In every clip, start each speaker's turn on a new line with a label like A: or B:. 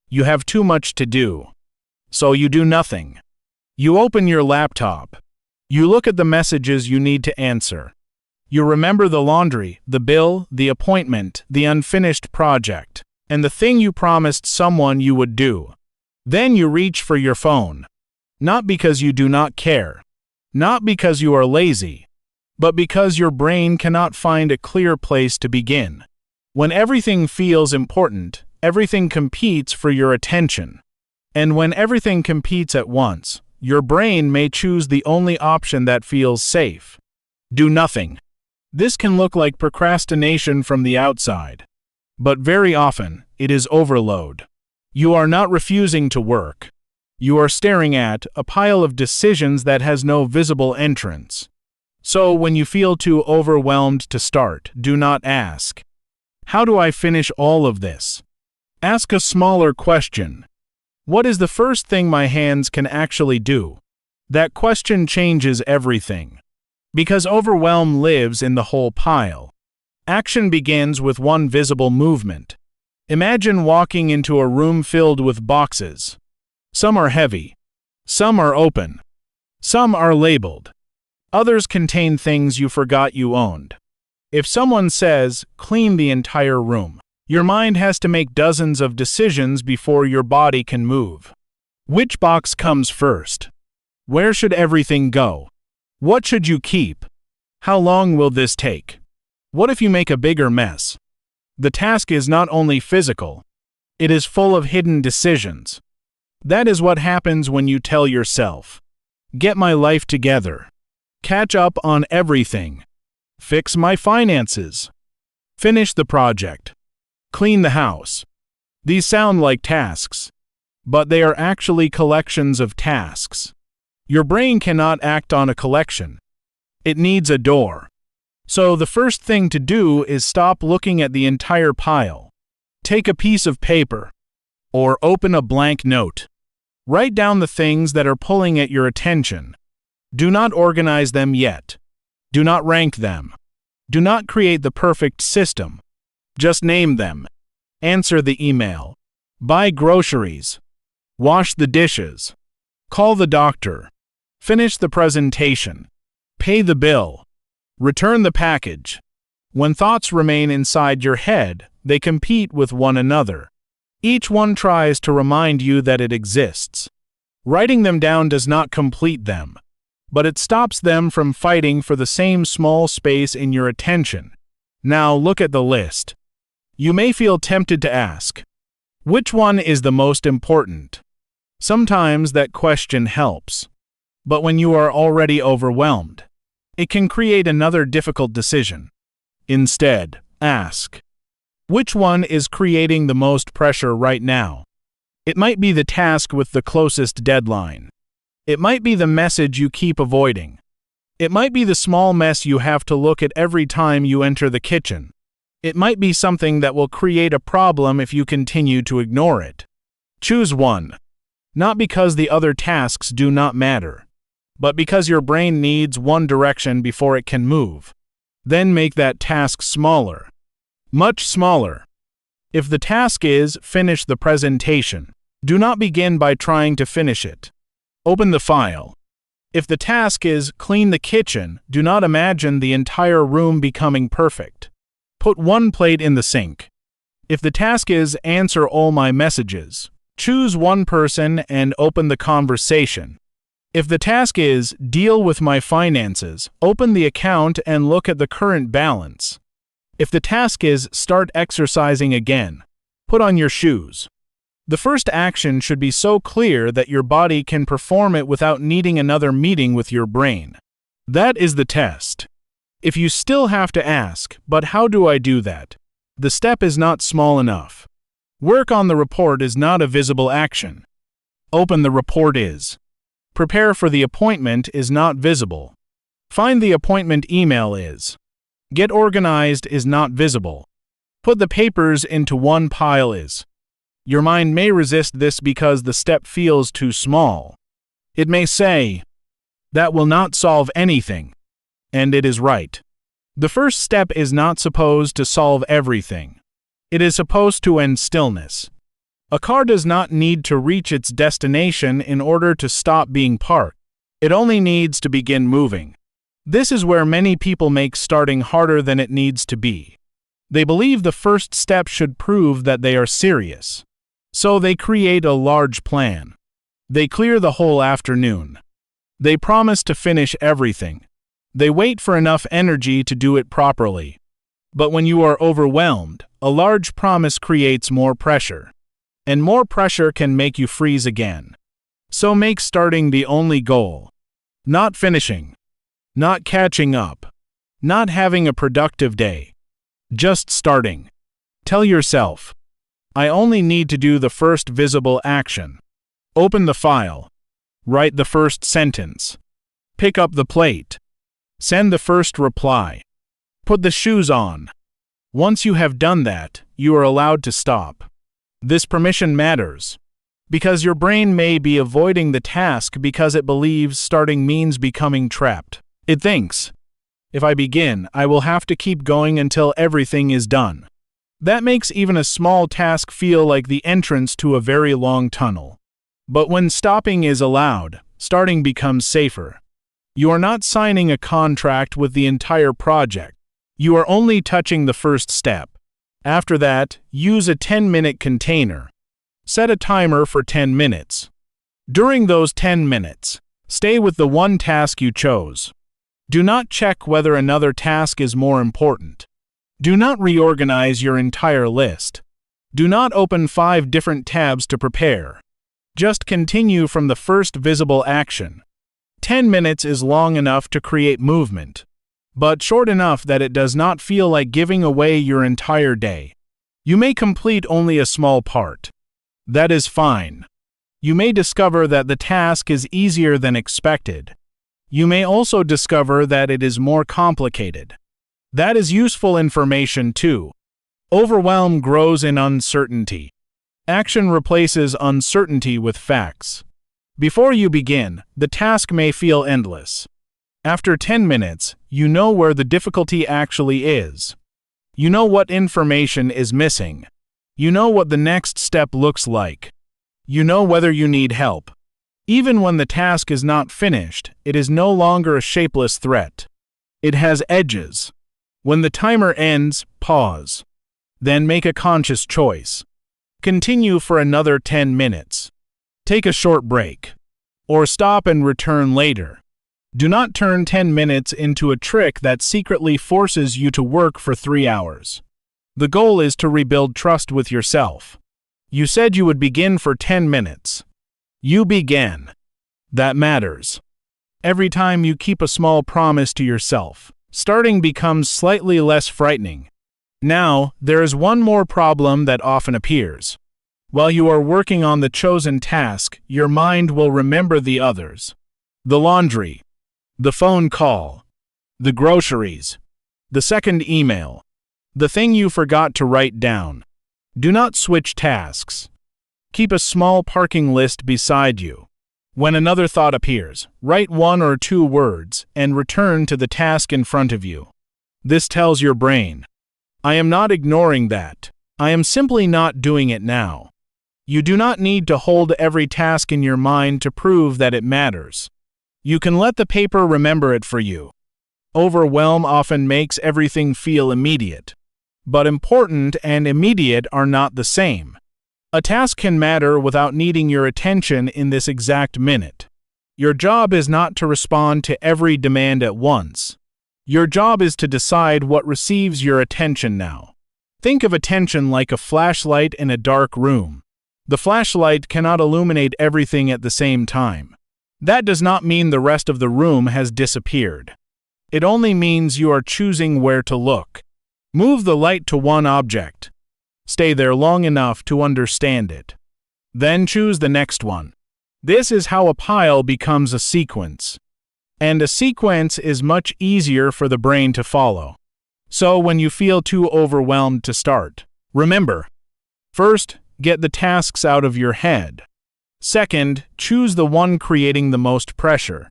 A: You have too much to do. So you do nothing. You open your laptop. You look at the messages you need to answer. You remember the laundry, the bill, the appointment, the unfinished project, and the thing you promised someone you would do. Then you reach for your phone. Not because you do not care. Not because you are lazy. But because your brain cannot find a clear place to begin. When everything feels important, everything competes for your attention. And when everything competes at once, your brain may choose the only option that feels safe. Do nothing. This can look like procrastination from the outside. But very often, it is overload. You are not refusing to work. You are staring at a pile of decisions that has no visible entrance. So when you feel too overwhelmed to start, do not ask, "How do I finish all of this?" Ask a smaller question. What is the first thing my hands can actually do? That question changes everything. Because overwhelm lives in the whole pile. Action begins with one visible movement. Imagine walking into a room filled with boxes. Some are heavy. Some are open. Some are labeled. Others contain things you forgot you owned. If someone says, "Clean the entire room," your mind has to make dozens of decisions before your body can move. Which box comes first? Where should everything go? What should you keep? How long will this take? What if you make a bigger mess? The task is not only physical, it is full of hidden decisions. That is what happens when you tell yourself, "Get my life together. Catch up on everything. Fix my finances. Finish the project. Clean the house." These sound like tasks, but they are actually collections of tasks. Your brain cannot act on a collection. It needs a door. So the first thing to do is stop looking at the entire pile. Take a piece of paper, or open a blank note. Write down the things that are pulling at your attention. Do not organize them yet. Do not rank them. Do not create the perfect system. Just name them. Answer the email. Buy groceries. Wash the dishes. Call the doctor. Finish the presentation. Pay the bill. Return the package. When thoughts remain inside your head, they compete with one another. Each one tries to remind you that it exists. Writing them down does not complete them, but it stops them from fighting for the same small space in your attention. Now look at the list. You may feel tempted to ask, which one is the most important? Sometimes that question helps. But when you are already overwhelmed, it can create another difficult decision. Instead, ask, which one is creating the most pressure right now? It might be the task with the closest deadline. It might be the message you keep avoiding. It might be the small mess you have to look at every time you enter the kitchen. It might be something that will create a problem if you continue to ignore it. Choose one. Not because the other tasks do not matter, but because your brain needs one direction before it can move. Then make that task smaller. Much smaller. If the task is finish the presentation, do not begin by trying to finish it. Open the file. If the task is clean the kitchen, do not imagine the entire room becoming perfect. Put one plate in the sink. If the task is answer all my messages, choose one person and open the conversation. If the task is deal with my finances, open the account and look at the current balance. If the task is start exercising again, put on your shoes. The first action should be so clear that your body can perform it without needing another meeting with your brain. That is the test. If you still have to ask, but how do I do that? The step is not small enough. Work on the report is not a visible action. Open the report is. Prepare for the appointment is not visible. Find the appointment email is. Get organized is not visible. Put the papers into one pile is. Your mind may resist this because the step feels too small. It may say, that will not solve anything. And it is right. The first step is not supposed to solve everything. It is supposed to end stillness. A car does not need to reach its destination in order to stop being parked. It only needs to begin moving. This is where many people make starting harder than it needs to be. They believe the first step should prove that they are serious. So they create a large plan. They clear the whole afternoon. They promise to finish everything. They wait for enough energy to do it properly. But when you are overwhelmed, a large promise creates more pressure. And more pressure can make you freeze again. So make starting the only goal. Not finishing. Not catching up. Not having a productive day. Just starting. Tell yourself, I only need to do the first visible action. Open the file. Write the first sentence. Pick up the plate. Send the first reply. Put the shoes on. Once you have done that, you are allowed to stop. This permission matters. Because your brain may be avoiding the task because it believes starting means becoming trapped. It thinks, if I begin, I will have to keep going until everything is done. That makes even a small task feel like the entrance to a very long tunnel. But when stopping is allowed, starting becomes safer. You are not signing a contract with the entire project. You are only touching the first step. After that, use a 10-minute container. Set a timer for 10 minutes. During those 10 minutes, stay with the one task you chose. Do not check whether another task is more important. Do not reorganize your entire list. Do not open 5 different tabs to prepare. Just continue from the first visible action. 10 minutes is long enough to create movement, but short enough that it does not feel like giving away your entire day. You may complete only a small part. That is fine. You may discover that the task is easier than expected. You may also discover that it is more complicated. That is useful information too. Overwhelm grows in uncertainty. Action replaces uncertainty with facts. Before you begin, the task may feel endless. After 10 minutes, you know where the difficulty actually is. You know what information is missing. You know what the next step looks like. You know whether you need help. Even when the task is not finished, it is no longer a shapeless threat. It has edges. When the timer ends, pause. Then make a conscious choice. Continue for another 10 minutes. Take a short break. Or stop and return later. Do not turn 10 minutes into a trick that secretly forces you to work for 3 hours. The goal is to rebuild trust with yourself. You said you would begin for 10 minutes. You began. That matters. Every time you keep a small promise to yourself, starting becomes slightly less frightening. Now, there is one more problem that often appears. While you are working on the chosen task, your mind will remember the others. The laundry. The phone call. The groceries. The second email. The thing you forgot to write down. Do not switch tasks. Keep a small parking list beside you. When another thought appears, write 1 or 2 words and return to the task in front of you. This tells your brain, I am not ignoring that. I am simply not doing it now. You do not need to hold every task in your mind to prove that it matters. You can let the paper remember it for you. Overwhelm often makes everything feel immediate. But important and immediate are not the same. A task can matter without needing your attention in this exact minute. Your job is not to respond to every demand at once. Your job is to decide what receives your attention now. Think of attention like a flashlight in a dark room. The flashlight cannot illuminate everything at the same time. That does not mean the rest of the room has disappeared. It only means you are choosing where to look. Move the light to one object. Stay there long enough to understand it. Then choose the next one. This is how a pile becomes a sequence. And a sequence is much easier for the brain to follow. So when you feel too overwhelmed to start, remember, first, get the tasks out of your head. Second, choose the one creating the most pressure.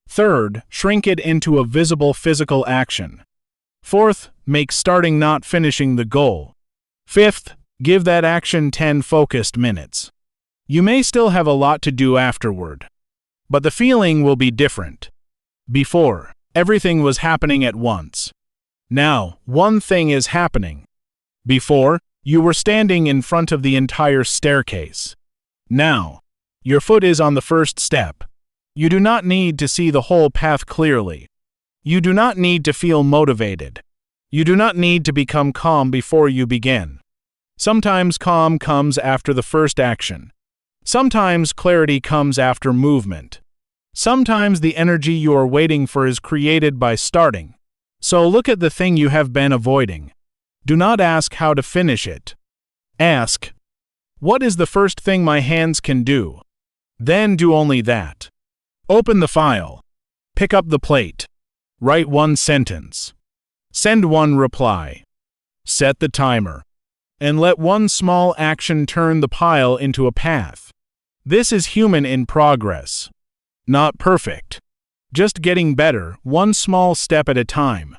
A: Third, shrink it into a visible physical action. Fourth, make starting not finishing the goal. Fifth, Give that action 10 focused minutes. You may still have a lot to do afterward, but the feeling will be different. Before, everything was happening at once. Now, one thing is happening. Before, you were standing in front of the entire staircase. Now, your foot is on the first step. You do not need to see the whole path clearly. You do not need to feel motivated. You do not need to become calm before you begin. Sometimes calm comes after the first action. Sometimes clarity comes after movement. Sometimes the energy you are waiting for is created by starting. So look at the thing you have been avoiding. Do not ask how to finish it. Ask, what is the first thing my hands can do? Then do only that. Open the file. Pick up the plate. Write one sentence. Send one reply. Set the timer. And let one small action turn the pile into a path. This is human in progress. Not perfect. Just getting better, one small step at a time.